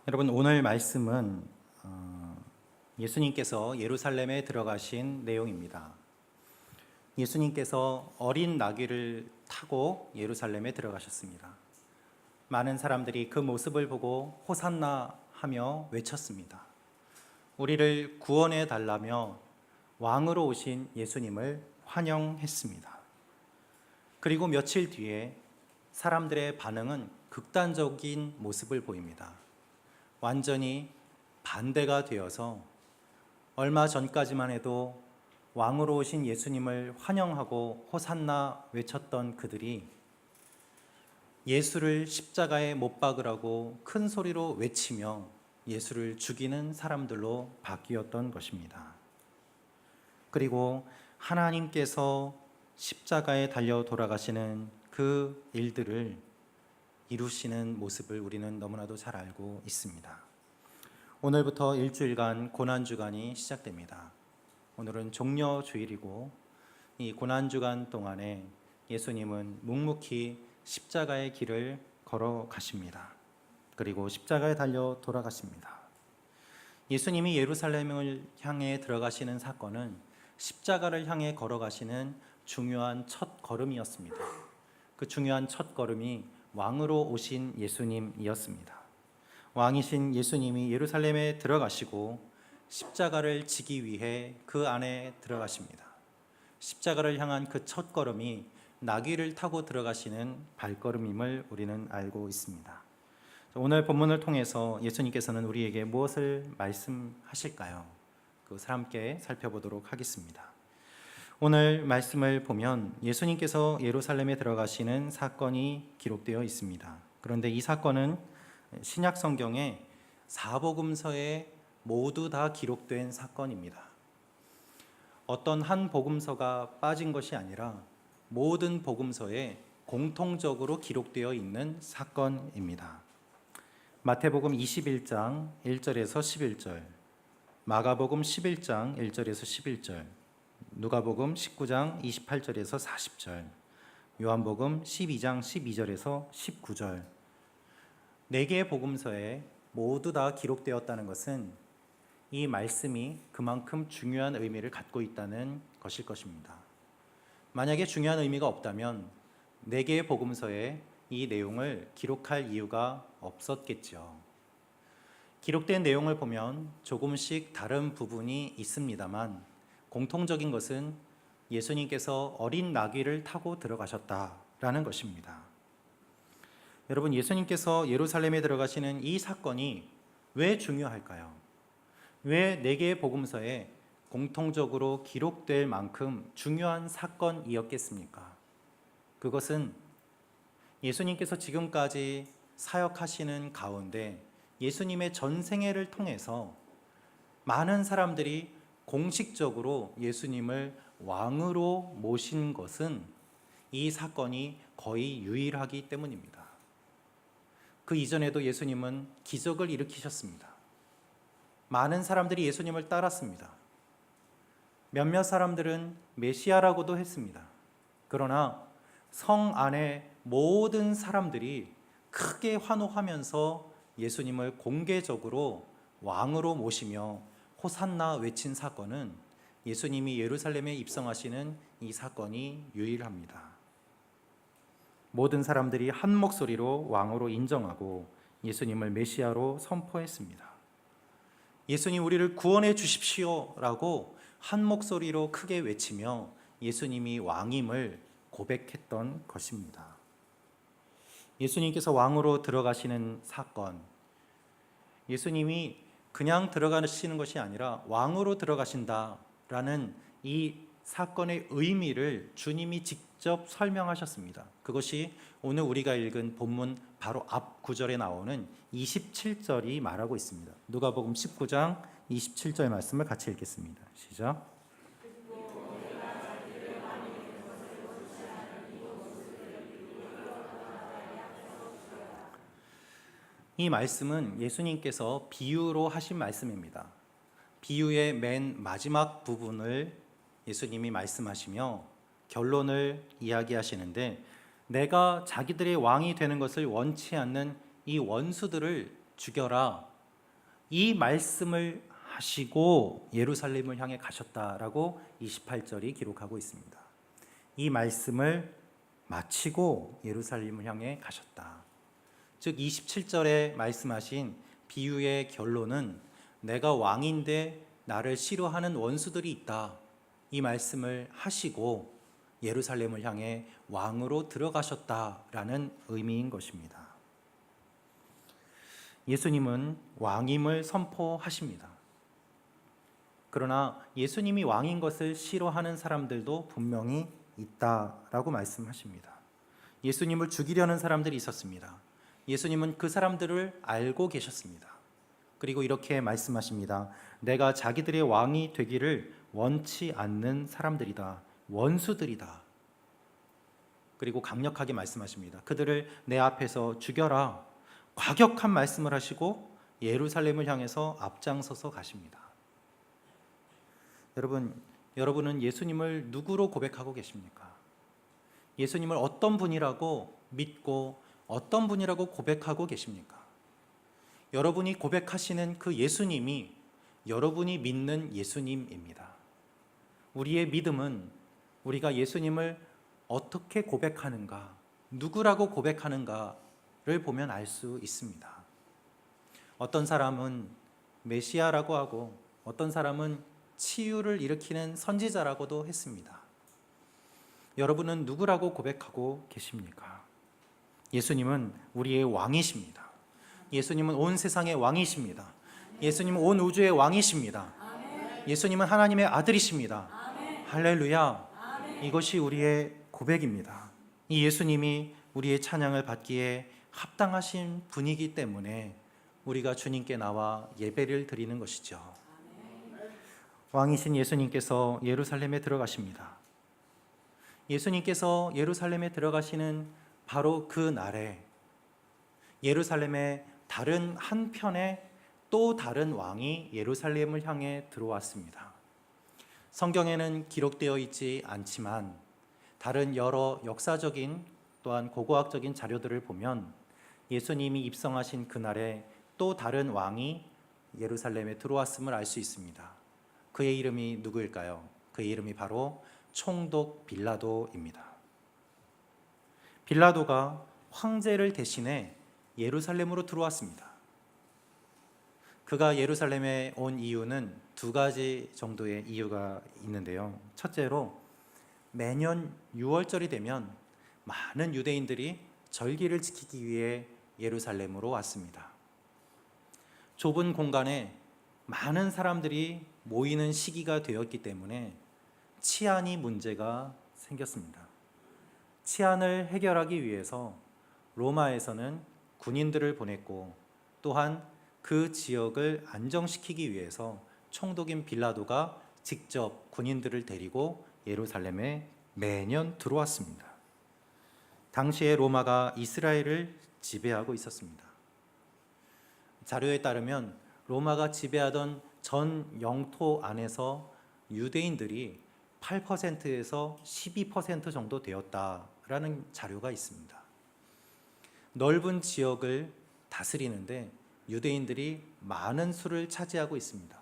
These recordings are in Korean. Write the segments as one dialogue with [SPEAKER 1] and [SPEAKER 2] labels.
[SPEAKER 1] 여러분, 오늘 말씀은 예수님께서 예루살렘에 들어가신 내용입니다. 예수님께서 어린 나귀를 타고 예루살렘에 들어가셨습니다. 많은 사람들이 그 모습을 보고 호산나 하며 외쳤습니다. 우리를 구원해 달라며 왕으로 오신 예수님을 환영했습니다. 그리고 며칠 뒤에 사람들의 반응은 극단적인 모습을 보입니다. 완전히 반대가 되어서 얼마 전까지만 해도 왕으로 오신 예수님을 환영하고 호산나 외쳤던 그들이 예수를 십자가에 못 박으라고 큰 소리로 외치며 예수를 죽이는 사람들로 바뀌었던 것입니다. 그리고 하나님께서 십자가에 달려 돌아가시는 그 일들을 이루시는 모습을 우리는 너무나도 잘 알고 있습니다. 오늘부터 일주일간 고난주간이 시작됩니다. 오늘은 종려주일이고 이 고난주간 동안에 예수님은 묵묵히 십자가의 길을 걸어가십니다. 그리고 십자가에 달려 돌아가십니다. 예수님이 예루살렘을 향해 들어가시는 사건은 십자가를 향해 걸어가시는 중요한 첫 걸음이었습니다. 그 중요한 첫 걸음이 왕으로 오신 예수님이었습니다. 왕이신 예수님이 예루살렘에 들어가시고 십자가를 지기 위해 그 안에 들어가십니다. 십자가를 향한 그 첫 걸음이 나귀를 타고 들어가시는 발걸음임을 우리는 알고 있습니다. 오늘 본문을 통해서 예수님께서는 우리에게 무엇을 말씀하실까요? 그것을 함께 살펴보도록 하겠습니다. 오늘 말씀을 보면 예수님께서 예루살렘에 들어가시는 사건이 기록되어 있습니다. 그런데 이 사건은 신약 성경의 사복음서에 모두 다 기록된 사건입니다. 어떤 한 복음서가 빠진 것이 아니라 모든 복음서에 공통적으로 기록되어 있는 사건입니다. 마태복음 21장 1절에서 11절, 마가복음 11장 1절에서 11절, 누가복음 19장 28절에서 40절, 요한복음 12장 12절에서 19절, 4개의 복음서에 모두 다 기록되었다는 것은 이 말씀이 그만큼 중요한 의미를 갖고 있다는 것일 것입니다. 만약에 중요한 의미가 없다면 4개의 복음서에 이 내용을 기록할 이유가 없었겠죠. 기록된 내용을 보면 조금씩 다른 부분이 있습니다만 공통적인 것은 예수님께서 어린 나귀를 타고 들어가셨다라는 것입니다. 여러분, 예수님께서 예루살렘에 들어가시는 이 사건이 왜 중요할까요? 왜 4개의 복음서에 공통적으로 기록될 만큼 중요한 사건이었겠습니까? 그것은 예수님께서 지금까지 사역하시는 가운데 예수님의 전생애를 통해서 많은 사람들이 공식적으로 예수님을 왕으로 모신 것은 이 사건이 거의 유일하기 때문입니다. 그 이전에도 예수님은 기적을 일으키셨습니다. 많은 사람들이 예수님을 따랐습니다. 몇몇 사람들은 메시아라고도 했습니다. 그러나 성 안에 모든 사람들이 크게 환호하면서 예수님을 공개적으로 왕으로 모시며 호산나 외친 사건은 예수님이 예루살렘에 입성하시는 이 사건이 유일합니다. 모든 사람들이 한 목소리로 왕으로 인정하고 예수님을 메시아로 선포했습니다. 예수님, 우리를 구원해 주십시오라고 한 목소리로 크게 외치며 예수님이 왕임을 고백했던 것입니다. 예수님께서 왕으로 들어가시는 사건, 예수님이 그냥 들어가시는 것이 아니라 왕으로 들어가신다라는 이 사건의 의미를 주님이 직접 설명하셨습니다. 그것이 오늘 우리가 읽은 본문 바로 앞 구절에 나오는 27절이 말하고 있습니다. 누가복음 19장 27절 말씀을 같이 읽겠습니다. 시작. 이 말씀은 예수님께서 비유로 하신 말씀입니다. 비유의 맨 마지막 부분을 예수님이 말씀하시며 결론을 이야기하시는데, 내가 자기들의 왕이 되는 것을 원치 않는 이 원수들을 죽여라 이 말씀을 하시고 예루살렘을 향해 가셨다라고 28절이 기록하고 있습니다. 이 말씀을 마치고 예루살렘을 향해 가셨다. 즉 27절에 말씀하신 비유의 결론은 내가 왕인데 나를 싫어하는 원수들이 있다. 이 말씀을 하시고 예루살렘을 향해 왕으로 들어가셨다라는 의미인 것입니다. 예수님은 왕임을 선포하십니다. 그러나 예수님이 왕인 것을 싫어하는 사람들도 분명히 있다라고 말씀하십니다. 예수님을 죽이려는 사람들이 있었습니다. 예수님은 그 사람들을 알고 계셨습니다. 그리고 이렇게 말씀하십니다. 내가 자기들의 왕이 되기를 원치 않는 사람들이다. 원수들이다. 그리고 강력하게 말씀하십니다. 그들을 내 앞에서 죽여라. 과격한 말씀을 하시고 예루살렘을 향해서 앞장서서 가십니다. 여러분은 예수님을 누구로 고백하고 계십니까? 예수님을 어떤 분이라고 믿고 어떤 분이라고 고백하고 계십니까? 여러분이 고백하시는 그 예수님이 여러분이 믿는 예수님입니다. 우리의 믿음은 우리가 예수님을 어떻게 고백하는가, 누구라고 고백하는가를 보면 알 수 있습니다. 어떤 사람은 메시아라고 하고 어떤 사람은 치유를 일으키는 선지자라고도 했습니다. 여러분은 누구라고 고백하고 계십니까? 예수님은 우리의 왕이십니다. 예수님은 온 세상의 왕이십니다. 예수님은 온 우주의 왕이십니다. 예수님은 하나님의 아들이십니다. 할렐루야. 이것이 우리의 고백입니다. 이 예수님이 우리의 찬양을 받기에 합당하신 분이기 때문에 우리가 주님께 나와 예배를 드리는 것이죠. 왕이신 예수님께서 예루살렘에 들어가십니다. 예수님께서 예루살렘에 들어가시는 바로 그 날에 예루살렘의 다른 한편에 또 다른 왕이 예루살렘을 향해 들어왔습니다. 성경에는 기록되어 있지 않지만 다른 여러 역사적인 또한 고고학적인 자료들을 보면 예수님이 입성하신 그날에 또 다른 왕이 예루살렘에 들어왔음을 알 수 있습니다. 그의 이름이 누구일까요? 그의 이름이 바로 총독 빌라도입니다. 빌라도가 황제를 대신해 예루살렘으로 들어왔습니다. 그가 예루살렘에 온 이유는 두 가지 정도의 이유가 있는데요. 첫째로 매년 6월절이 되면 많은 유대인들이 절기를 지키기 위해 예루살렘으로 왔습니다. 좁은 공간에 많은 사람들이 모이는 시기가 되었기 때문에 치안이 문제가 생겼습니다. 치안을 해결하기 위해서 로마에서는 군인들을 보냈고 또한 그 지역을 안정시키기 위해서 총독인 빌라도가 직접 군인들을 데리고 예루살렘에 매년 들어왔습니다. 당시에 로마가 이스라엘을 지배하고 있었습니다. 자료에 따르면 로마가 지배하던 전 영토 안에서 유대인들이 8%에서 12% 정도 되었다라는 자료가 있습니다. 넓은 지역을 다스리는데 유대인들이 많은 수를 차지하고 있습니다.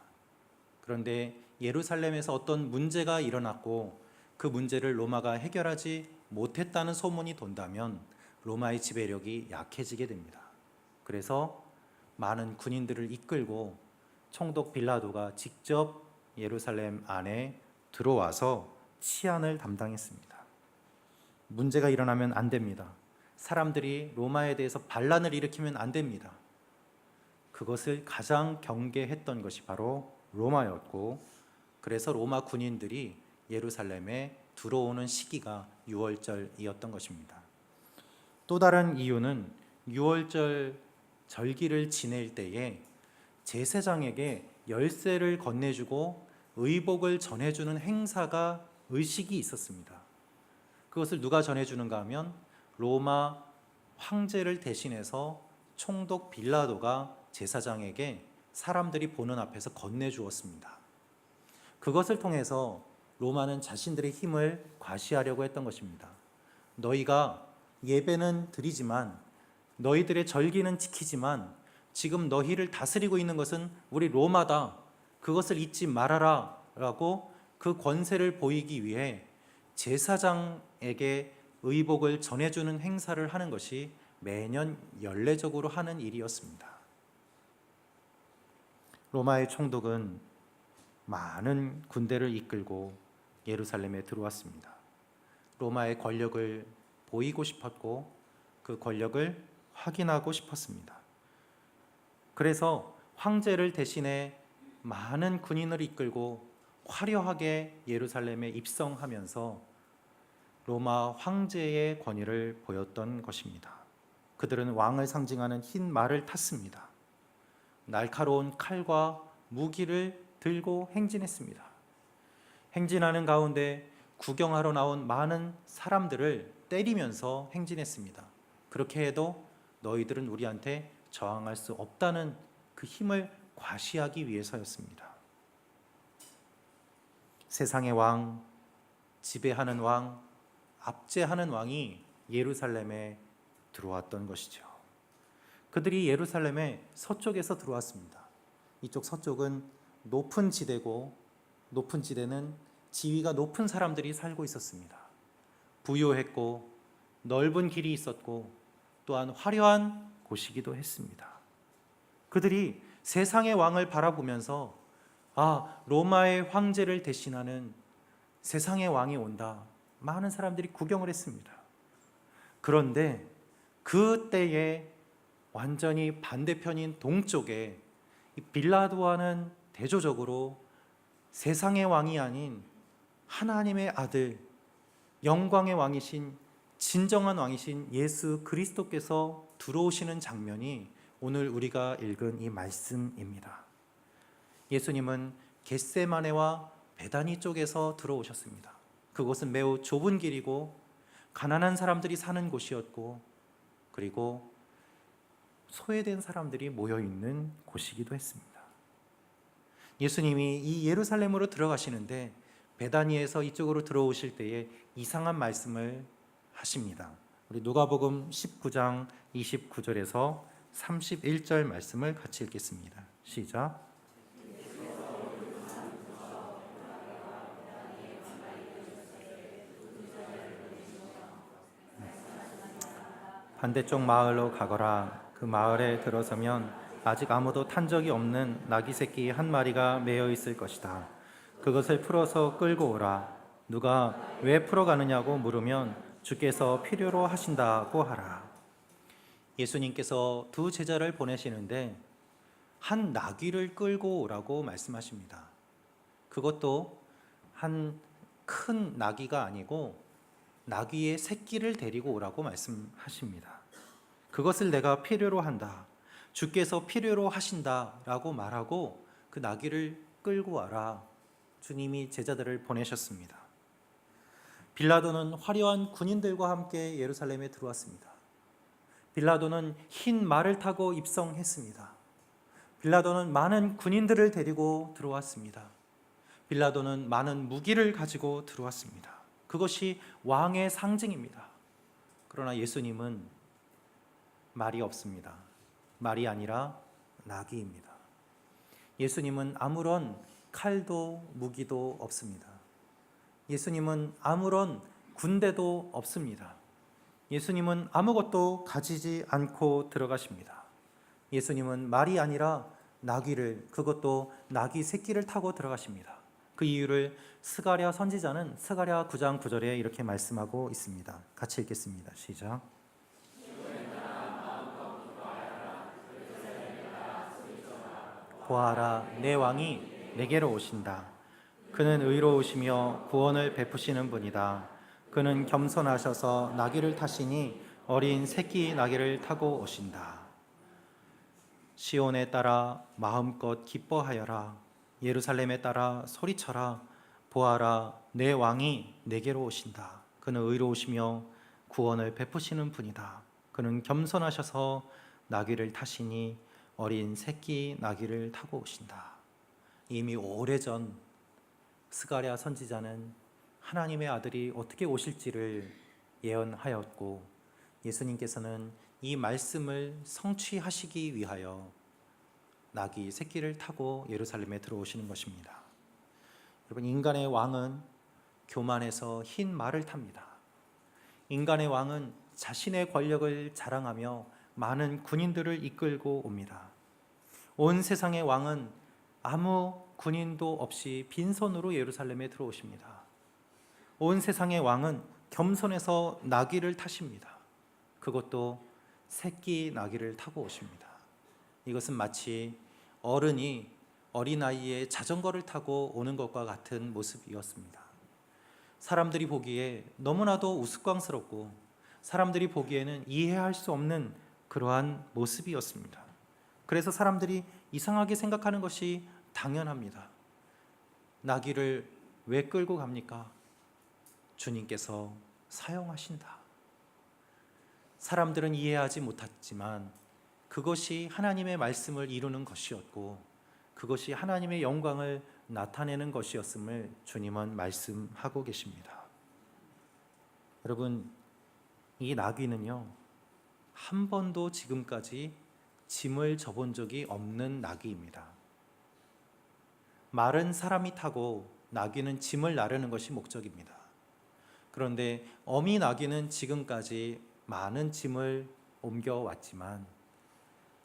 [SPEAKER 1] 그런데 예루살렘에서 어떤 문제가 일어났고 그 문제를 로마가 해결하지 못했다는 소문이 돈다면 로마의 지배력이 약해지게 됩니다. 그래서 많은 군인들을 이끌고 총독 빌라도가 직접 예루살렘 안에 들어와서 치안을 담당했습니다. 문제가 일어나면 안 됩니다. 사람들이 로마에 대해서 반란을 일으키면 안 됩니다. 그것을 가장 경계했던 것이 바로 로마였고, 그래서 로마 군인들이 예루살렘에 들어오는 시기가 6월절이었던 것입니다. 또 다른 이유는 6월절 절기를 지낼 때에 제사장에게 열쇠를 건네주고 의복을 전해주는 행사가 의식이 있었습니다. 그것을 누가 전해주는가 하면 로마 황제를 대신해서 총독 빌라도가 제사장에게 사람들이 보는 앞에서 건네주었습니다. 그것을 통해서 로마는 자신들의 힘을 과시하려고 했던 것입니다. 너희가 예배는 드리지만, 너희들의 절기는 지키지만 지금 너희를 다스리고 있는 것은 우리 로마다. 그것을 잊지 말아라 라고 그 권세를 보이기 위해 제사장에게 의복을 전해주는 행사를 하는 것이 매년 연례적으로 하는 일이었습니다. 로마의 총독은 많은 군대를 이끌고 예루살렘에 들어왔습니다. 로마의 권력을 보이고 싶었고 그 권력을 확인하고 싶었습니다. 그래서 황제를 대신해 많은 군인을 이끌고 화려하게 예루살렘에 입성하면서 로마 황제의 권위를 보였던 것입니다. 그들은 왕을 상징하는 흰 말을 탔습니다. 날카로운 칼과 무기를 들고 행진했습니다. 행진하는 가운데 구경하러 나온 많은 사람들을 때리면서 행진했습니다. 그렇게 해도 너희들은 우리한테 저항할 수 없다는 그 힘을 과시하기 위해서였습니다. 세상의 왕, 지배하는 왕, 압제하는 왕이 예루살렘에 들어왔던 것이죠. 그들이 예루살렘의 서쪽에서 들어왔습니다. 이쪽 서쪽은 높은 지대고, 높은 지대는 지위가 높은 사람들이 살고 있었습니다. 부유했고 넓은 길이 있었고 또한 화려한 곳이기도 했습니다. 그들이 세상의 왕을 바라보면서 로마의 황제를 대신하는 세상의 왕이 온다. 많은 사람들이 구경을 했습니다. 그런데 그때에 완전히 반대편인 동쪽에 빌라도와는 대조적으로 세상의 왕이 아닌 하나님의 아들, 영광의 왕이신 진정한 왕이신 예수 그리스도께서 들어오시는 장면이 오늘 우리가 읽은 이 말씀입니다. 예수님은 겟세마네와 베다니 쪽에서 들어오셨습니다. 그곳은 매우 좁은 길이고 가난한 사람들이 사는 곳이었고 그리고 소외된 사람들이 모여있는 곳이기도 했습니다. 예수님이 이 예루살렘으로 들어가시는데 베다니에서 이쪽으로 들어오실 때에 이상한 말씀을 하십니다. 우리 누가복음 19장 29절에서 31절 말씀을 같이 읽겠습니다. 시작. 반대쪽 마을로 가거라. 그 마을에 들어서면 아직 아무도 탄 적이 없는 나귀 새끼 한 마리가 매여 있을 것이다. 그것을 풀어서 끌고 오라. 누가 왜 풀어가느냐고 물으면 주께서 필요로 하신다고 하라. 예수님께서 두 제자를 보내시는데 한 나귀를 끌고 오라고 말씀하십니다. 그것도 한 큰 나귀가 아니고 나귀의 새끼를 데리고 오라고 말씀하십니다. 그것을 내가 필요로 한다. 주께서 필요로 하신다라고 말하고 그 나귀를 끌고 와라. 주님이 제자들을 보내셨습니다. 빌라도는 화려한 군인들과 함께 예루살렘에 들어왔습니다. 빌라도는 흰 말을 타고 입성했습니다. 빌라도는 많은 군인들을 데리고 들어왔습니다. 빌라도는 많은 무기를 가지고 들어왔습니다. 그것이 왕의 상징입니다. 그러나 예수님은 말이 없습니다. 말이 아니라 나귀입니다. 예수님은 아무런 칼도 무기도 없습니다. 예수님은 아무런 군대도 없습니다. 예수님은 아무것도 가지지 않고 들어가십니다. 예수님은 말이 아니라 나귀를, 그것도 나귀 새끼를 타고 들어가십니다. 그 이유를 스가랴 선지자는 스가랴 9장 9절에 이렇게 말씀하고 있습니다. 같이 읽겠습니다. 시작. 보아라, 내 왕이 내게로 오신다. 그는 의로우시며 구원을 베푸시는 분이다. 그는 겸손하셔서 나귀를 타시니 어린 새끼 나귀를 타고 오신다. 시온에 따라 마음껏 기뻐하여라. 예루살렘에 따라 소리쳐라. 보아라, 내 왕이 내게로 오신다. 그는 의로우시며 구원을 베푸시는 분이다. 그는 겸손하셔서 나귀를 타시니 어린 새끼 나귀를 타고 오신다. 이미 오래전 스가랴 선지자는 하나님의 아들이 어떻게 오실지를 예언하였고 예수님께서는 이 말씀을 성취하시기 위하여 나귀 새끼를 타고 예루살렘에 들어오시는 것입니다. 여러분, 인간의 왕은 교만해서 흰 말을 탑니다. 인간의 왕은 자신의 권력을 자랑하며 많은 군인들을 이끌고 옵니다. 온 세상의 왕은 아무 군인도 없이 빈손으로 예루살렘에 들어오십니다. 온 세상의 왕은 겸손해서 나귀를 타십니다. 그것도 새끼 나귀를 타고 오십니다. 이것은 마치 어른이 어린아이의 자전거를 타고 오는 것과 같은 모습이었습니다. 사람들이 보기에 너무나도 우스꽝스럽고 사람들이 보기에는 이해할 수 없는 그러한 모습이었습니다. 그래서 사람들이 이상하게 생각하는 것이 당연합니다. 나귀를 왜 끌고 갑니까? 주님께서 사용하신다. 사람들은 이해하지 못했지만 그것이 하나님의 말씀을 이루는 것이었고 그것이 하나님의 영광을 나타내는 것이었음을 주님은 말씀하고 계십니다. 여러분, 이 나귀는요, 한 번도 지금까지 짐을 져본 적이 없는 나귀입니다. 말은 사람이 타고 나귀는 짐을 나르는 것이 목적입니다. 그런데 어미 나귀는 지금까지 많은 짐을 옮겨왔지만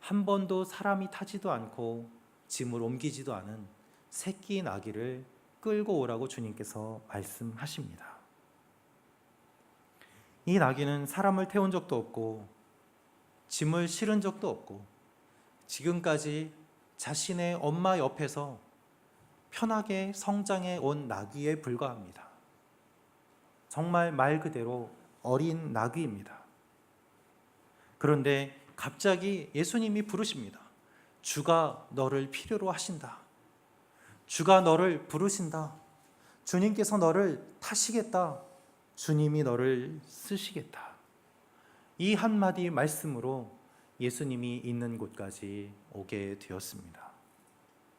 [SPEAKER 1] 한 번도 사람이 타지도 않고 짐을 옮기지도 않은 새끼 나귀를 끌고 오라고 주님께서 말씀하십니다. 이 나귀는 사람을 태운 적도 없고 짐을 실은 적도 없고 지금까지 자신의 엄마 옆에서 편하게 성장해 온 나귀에 불과합니다. 정말 말 그대로 어린 나귀입니다. 그런데 갑자기 예수님이 부르십니다. 주가 너를 필요로 하신다. 주가 너를 부르신다. 주님께서 너를 타시겠다. 주님이 너를 쓰시겠다. 이 한마디 말씀으로 예수님이 있는 곳까지 오게 되었습니다.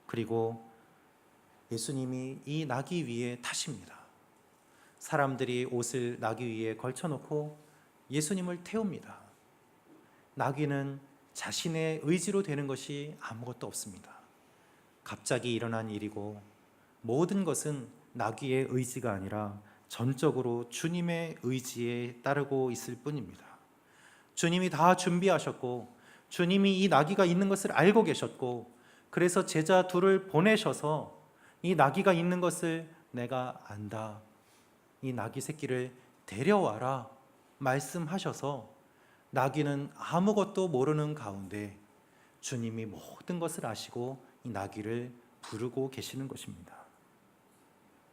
[SPEAKER 1] 그리고 예수님이 이 나귀 위에 타십니다. 사람들이 옷을 나귀 위에 걸쳐놓고 예수님을 태웁니다. 나귀는 자신의 의지로 되는 것이 아무것도 없습니다. 갑자기 일어난 일이고 모든 것은 나귀의 의지가 아니라 전적으로 주님의 의지에 따르고 있을 뿐입니다. 주님이 다 준비하셨고 주님이 이 나귀가 있는 것을 알고 계셨고 그래서 제자 둘을 보내셔서 이 나귀가 있는 것을 내가 안다. 이 나귀 새끼를 데려와라 말씀하셔서 나귀는 아무것도 모르는 가운데 주님이 모든 것을 아시고 이 나귀를 부르고 계시는 것입니다.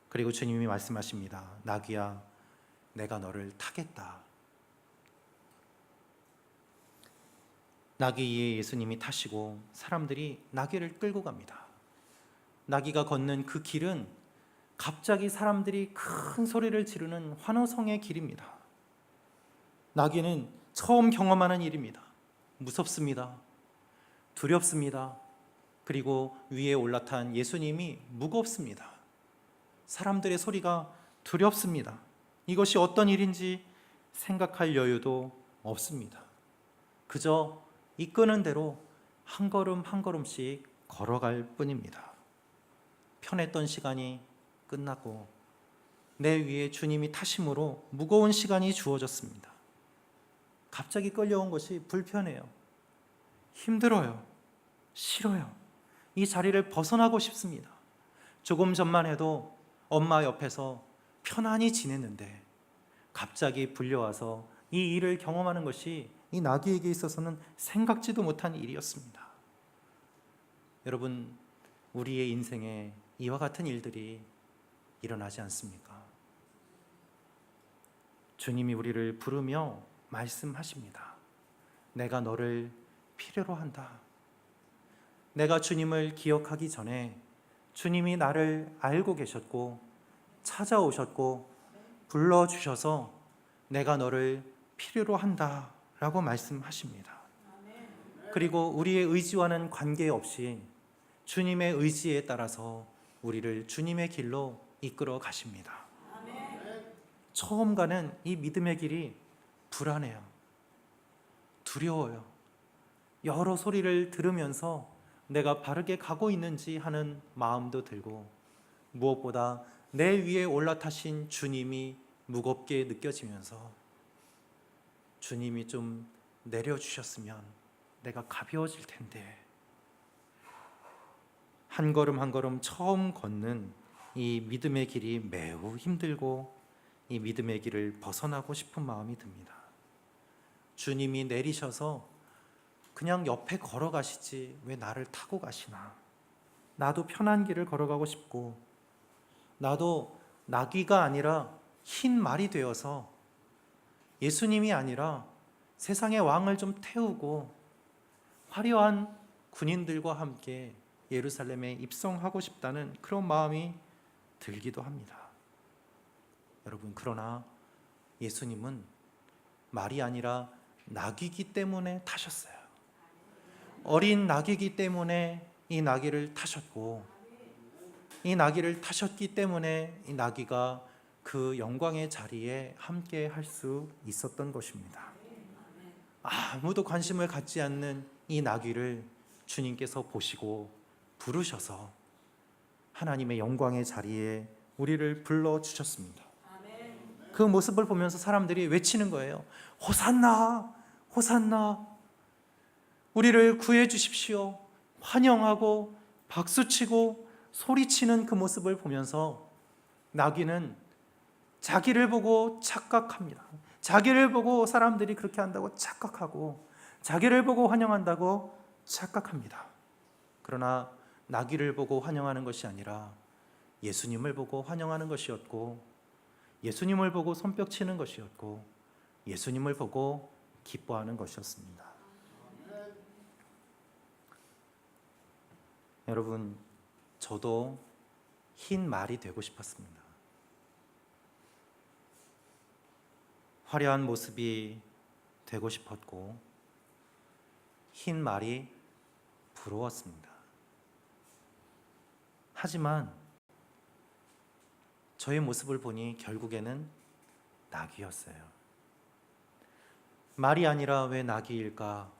[SPEAKER 1] 그리고 주님이 말씀하십니다. 나귀야, 내가 너를 타겠다. 나귀 위에 예수님이 타시고 사람들이 나귀를 끌고 갑니다. 나귀가 걷는 그 길은 갑자기 사람들이 큰 소리를 지르는 환호성의 길입니다. 나귀는 처음 경험하는 일입니다. 무섭습니다. 두렵습니다. 그리고 위에 올라탄 예수님이 무겁습니다. 사람들의 소리가 두렵습니다. 이것이 어떤 일인지 생각할 여유도 없습니다. 그저 이끄는 대로 한 걸음 한 걸음씩 걸어갈 뿐입니다. 편했던 시간이 끝났고 내 위에 주님이 타심으로 무거운 시간이 주어졌습니다. 갑자기 끌려온 것이 불편해요. 힘들어요. 싫어요. 이 자리를 벗어나고 싶습니다. 조금 전만 해도 엄마 옆에서 편안히 지냈는데 갑자기 불려와서 이 일을 경험하는 것이 이 나귀에게 있어서는 생각지도 못한 일이었습니다. 여러분, 우리의 인생에 이와 같은 일들이 일어나지 않습니까? 주님이 우리를 부르며 말씀하십니다. 내가 너를 필요로 한다. 내가 주님을 기억하기 전에 주님이 나를 알고 계셨고 찾아오셨고 불러주셔서 내가 너를 필요로 한다 라고 말씀하십니다. 그리고 우리의 의지와는 관계없이 주님의 의지에 따라서 우리를 주님의 길로 이끌어 가십니다. 처음 가는 이 믿음의 길이 불안해요. 두려워요. 여러 소리를 들으면서 내가 바르게 가고 있는지 하는 마음도 들고, 무엇보다 내 위에 올라타신 주님이 무겁게 느껴지면서 주님이 좀 내려주셨으면 내가 가벼워질 텐데, 한 걸음 한 걸음 처음 걷는 이 믿음의 길이 매우 힘들고 이 믿음의 길을 벗어나고 싶은 마음이 듭니다. 주님이 내리셔서 그냥 옆에 걸어가시지 왜 나를 타고 가시나. 나도 편한 길을 걸어가고 싶고, 나도 나귀가 아니라 흰 말이 되어서 예수님이 아니라 세상의 왕을 좀 태우고 화려한 군인들과 함께 예루살렘에 입성하고 싶다는 그런 마음이 들기도 합니다. 여러분, 그러나 예수님은 말이 아니라 나귀이기 때문에 타셨어요. 어린 나귀이기 때문에 이 나귀를 타셨고, 이 나귀를 타셨기 때문에 이 나귀가 그 영광의 자리에 함께 할 수 있었던 것입니다. 아무도 관심을 갖지 않는 이 나귀를 주님께서 보시고 부르셔서 하나님의 영광의 자리에 우리를 불러주셨습니다. 그 모습을 보면서 사람들이 외치는 거예요. 호산나, 호산나, 우리를 구해 주십시오. 환영하고 박수치고 소리치는 그 모습을 보면서 나귀는 자기를 보고 착각합니다. 자기를 보고 사람들이 그렇게 한다고 착각하고, 자기를 보고 환영한다고 착각합니다. 그러나 나귀를 보고 환영하는 것이 아니라 예수님을 보고 환영하는 것이었고, 예수님을 보고 손뼉치는 것이었고, 예수님을 보고 기뻐하는 것이었습니다. 여러분, 저도 흰 말이 되고 싶었습니다. 화려한 모습이 되고 싶었고, 흰 말이 부러웠습니다. 하지만 저의 모습을 보니 결국에는 나귀였어요. 말이 아니라 왜 나귀일까?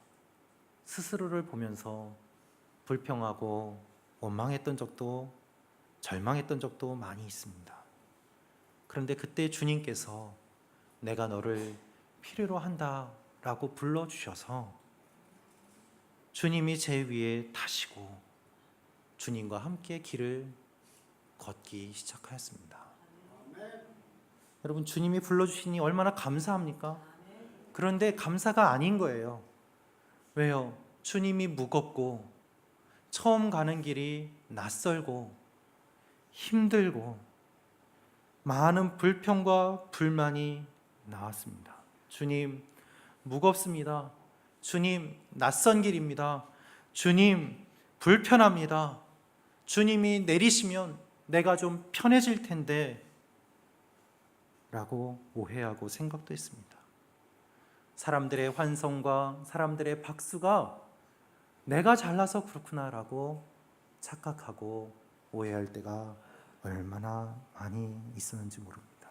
[SPEAKER 1] 스스로를 보면서 불평하고 원망했던 적도, 절망했던 적도 많이 있습니다. 그런데 그때 주님께서 내가 너를 필요로 한다라고 불러주셔서 주님이 제 위에 타시고 주님과 함께 길을 걷기 시작하였습니다. 여러분, 주님이 불러주시니 얼마나 감사합니까? 그런데 감사가 아닌 거예요. 왜요? 주님이 무겁고 처음 가는 길이 낯설고 힘들고 많은 불평과 불만이 나왔습니다. 주님, 무겁습니다. 주님, 낯선 길입니다. 주님, 불편합니다. 주님이 내리시면 내가 좀 편해질 텐데 라고 오해하고 생각도 했습니다. 사람들의 환성과 사람들의 박수가 내가 잘나서 그렇구나라고 착각하고 오해할 때가 얼마나 많이 있었는지 모릅니다.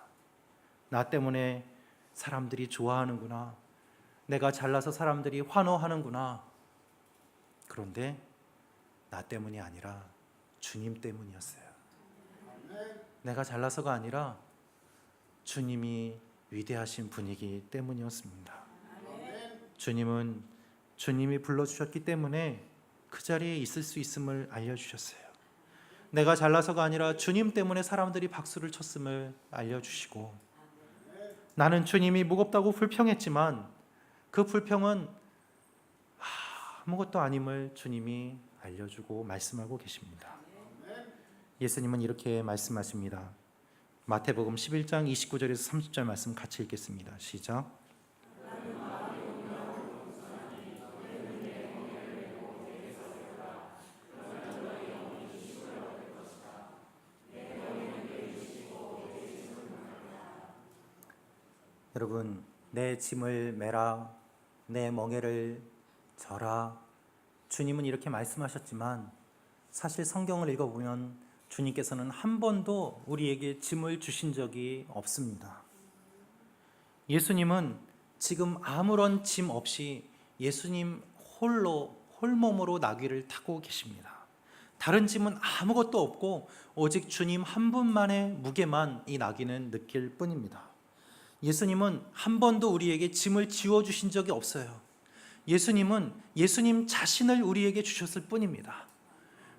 [SPEAKER 1] 나 때문에 사람들이 좋아하는구나, 내가 잘나서 사람들이 환호하는구나. 그런데 나 때문이 아니라 주님 때문이었어요. 내가 잘나서가 아니라 주님이 위대하신 분이기 때문이었습니다. 주님은 주님이 불러주셨기 때문에 그 자리에 있을 수 있음을 알려주셨어요. 내가 잘나서가 아니라 주님 때문에 사람들이 박수를 쳤음을 알려주시고, 나는 주님이 무겁다고 불평했지만 그 불평은 아무것도 아님을 주님이 알려주고 말씀하고 계십니다. 예수님은 이렇게 말씀하십니다. 마태복음 11장 29절에서 30절 말씀 같이 읽겠습니다. 시작. 여러분, 내 짐을 메라, 내 멍에를 져라. 주님은 이렇게 말씀하셨지만 사실 성경을 읽어보면 주님께서는 한 번도 우리에게 짐을 주신 적이 없습니다. 예수님은 지금 아무런 짐 없이 예수님 홀몸으로 나귀를 타고 계십니다. 다른 짐은 아무것도 없고 오직 주님 한 분만의 무게만 이 나귀는 느낄 뿐입니다. 예수님은 한 번도 우리에게 짐을 지워주신 적이 없어요. 예수님은 예수님 자신을 우리에게 주셨을 뿐입니다.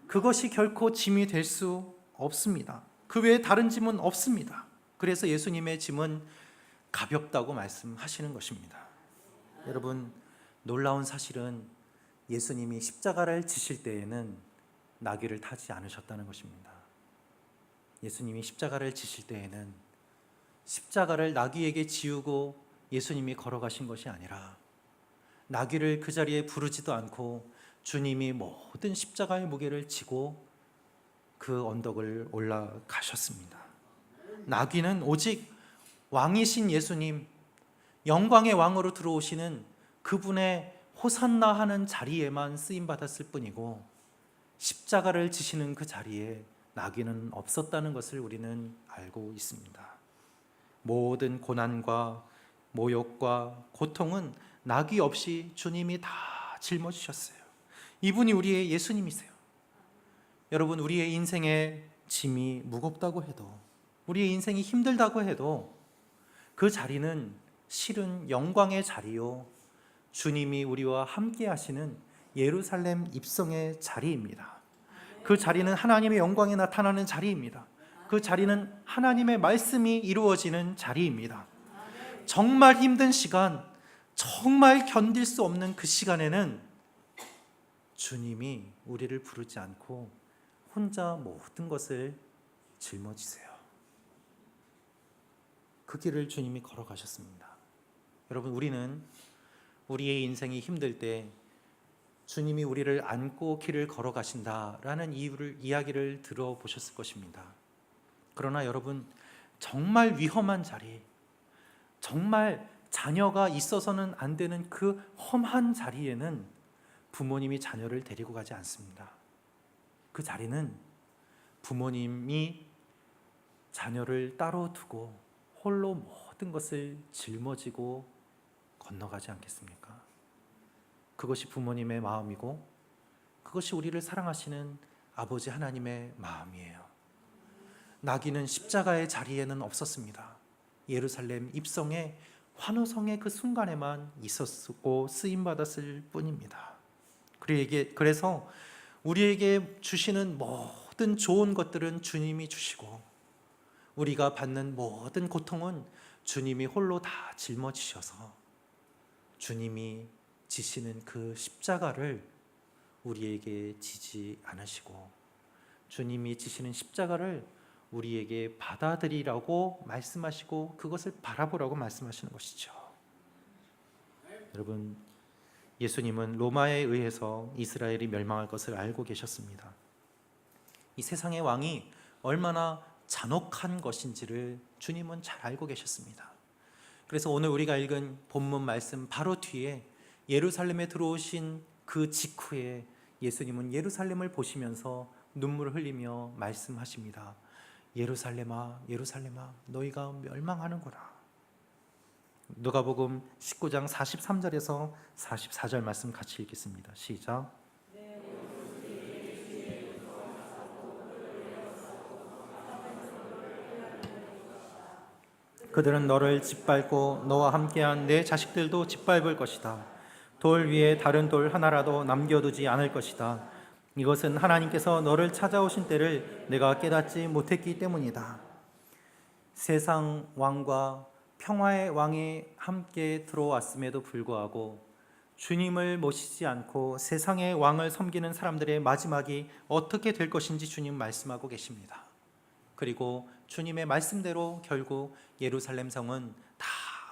[SPEAKER 1] 그것이 결코 짐이 될 수 없습니다. 그 외에 다른 짐은 없습니다. 그래서 예수님의 짐은 가볍다고 말씀하시는 것입니다. 여러분, 놀라운 사실은 예수님이 십자가를 지실 때에는 나귀를 타지 않으셨다는 것입니다. 예수님이 십자가를 지실 때에는 십자가를 나귀에게 지우고 예수님이 걸어가신 것이 아니라 나귀를 그 자리에 부르지도 않고 주님이 모든 십자가의 무게를 지고 그 언덕을 올라가셨습니다. 나귀는 오직 왕이신 예수님, 영광의 왕으로 들어오시는 그분의 호산나 하는 자리에만 쓰임받았을 뿐이고 십자가를 지시는 그 자리에 나귀는 없었다는 것을 우리는 알고 있습니다. 모든 고난과 모욕과 고통은 나귀 없이 주님이 다 짊어지셨어요. 이분이 우리의 예수님이세요. 여러분, 우리의 인생의 짐이 무겁다고 해도, 우리의 인생이 힘들다고 해도 그 자리는 실은 영광의 자리요, 주님이 우리와 함께 하시는 예루살렘 입성의 자리입니다. 그 자리는 하나님의 영광이 나타나는 자리입니다. 그 자리는 하나님의 말씀이 이루어지는 자리입니다. 정말 힘든 시간, 정말 견딜 수 없는 그 시간에는 주님이 우리를 부르지 않고 혼자 모든 것을 짊어지세요. 그 길을 주님이 걸어가셨습니다. 여러분, 우리는 우리의 인생이 힘들 때 주님이 우리를 안고 길을 걸어가신다라는 이야기를 들어보셨을 것입니다. 그러나 여러분, 정말 위험한 자리, 정말 자녀가 있어서는 안 되는 그 험한 자리에는 부모님이 자녀를 데리고 가지 않습니다. 그 자리는 부모님이 자녀를 따로 두고 홀로 모든 것을 짊어지고 건너가지 않겠습니까? 그것이 부모님의 마음이고 그것이 우리를 사랑하시는 아버지 하나님의 마음이에요. 나귀는 십자가의 자리에는 없었습니다. 예루살렘 입성의 환호성의 그 순간에만 있었고 쓰임받았을 뿐입니다. 그래서 우리에게 주시는 모든 좋은 것들은 주님이 주시고 우리가 받는 모든 고통은 주님이 홀로 다 짊어지셔서 주님이 지시는 그 십자가를 우리에게 지지 않으시고 주님이 지시는 십자가를 우리에게 받아들이라고 말씀하시고 그것을 바라보라고 말씀하시는 것이죠. 여러분, 예수님은 로마에 의해서 이스라엘이 멸망할 것을 알고 계셨습니다. 이 세상의 왕이 얼마나 잔혹한 것인지를 주님은 잘 알고 계셨습니다. 그래서 오늘 우리가 읽은 본문 말씀 바로 뒤에 예루살렘에 들어오신 그 직후에 예수님은 예루살렘을 보시면서 눈물을 흘리며 말씀하십니다. 예루살렘아, 예루살렘아, 너희가 멸망하는구나. 누가복음 19장 43절에서 44절 말씀 같이 읽겠습니다. 시작. 그들은 너를 짓밟고 너와 함께한 내 자식들도 짓밟을 것이다. 돌 위에 다른 돌 하나라도 남겨두지 않을 것이다. 이것은 하나님께서 너를 찾아오신 때를 내가 깨닫지 못했기 때문이다. 세상 왕과 평화의 왕이 함께 들어왔음에도 불구하고 주님을 모시지 않고 세상의 왕을 섬기는 사람들의 마지막이 어떻게 될 것인지 주님 말씀하고 계십니다. 그리고 주님의 말씀대로 결국 예루살렘 성은 다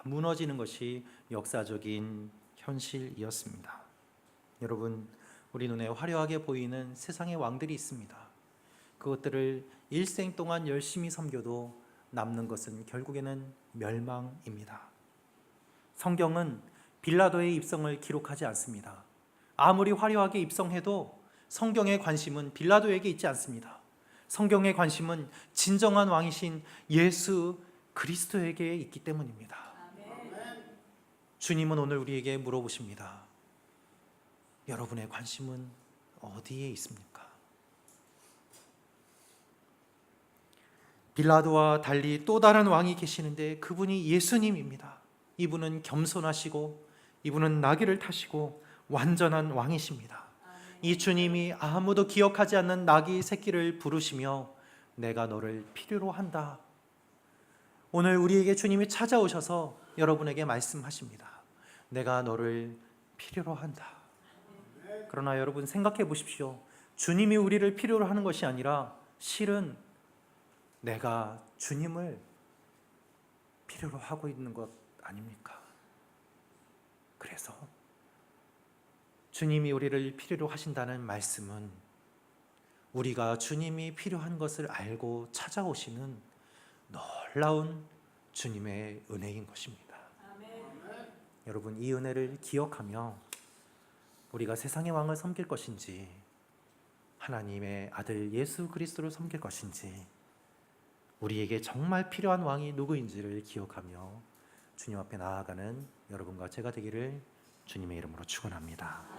[SPEAKER 1] 무너지는 것이 역사적인 현실이었습니다. 여러분, 우리 눈에 화려하게 보이는 세상의 왕들이 있습니다. 그것들을 일생 동안 열심히 섬겨도 남는 것은 결국에는 멸망입니다. 성경은 빌라도의 입성을 기록하지 않습니다. 아무리 화려하게 입성해도 성경의 관심은 빌라도에게 있지 않습니다. 성경의 관심은 진정한 왕이신 예수 그리스도에게 있기 때문입니다. 주님은 오늘 우리에게 물어보십니다. 여러분의 관심은 어디에 있습니까? 빌라도와 달리 또 다른 왕이 계시는데 그분이 예수님입니다. 이분은 겸손하시고 이분은 나귀를 타시고 완전한 왕이십니다. 이 주님이 아무도 기억하지 않는 나귀 새끼를 부르시며 내가 너를 필요로 한다. 오늘 우리에게 주님이 찾아오셔서 여러분에게 말씀하십니다. 내가 너를 필요로 한다. 그러나 여러분 생각해 보십시오. 주님이 우리를 필요로 하는 것이 아니라 실은 내가 주님을 필요로 하고 있는 것 아닙니까? 그래서 주님이 우리를 필요로 하신다는 말씀은 우리가 주님이 필요한 것을 알고 찾아오시는 놀라운 주님의 은혜인 것입니다. 여러분, 이 은혜를 기억하며 우리가 세상의 왕을 섬길 것인지 하나님의 아들 예수 그리스도를 섬길 것인지 우리에게 정말 필요한 왕이 누구인지를 기억하며 주님 앞에 나아가는 여러분과 제가 되기를 주님의 이름으로 축원합니다.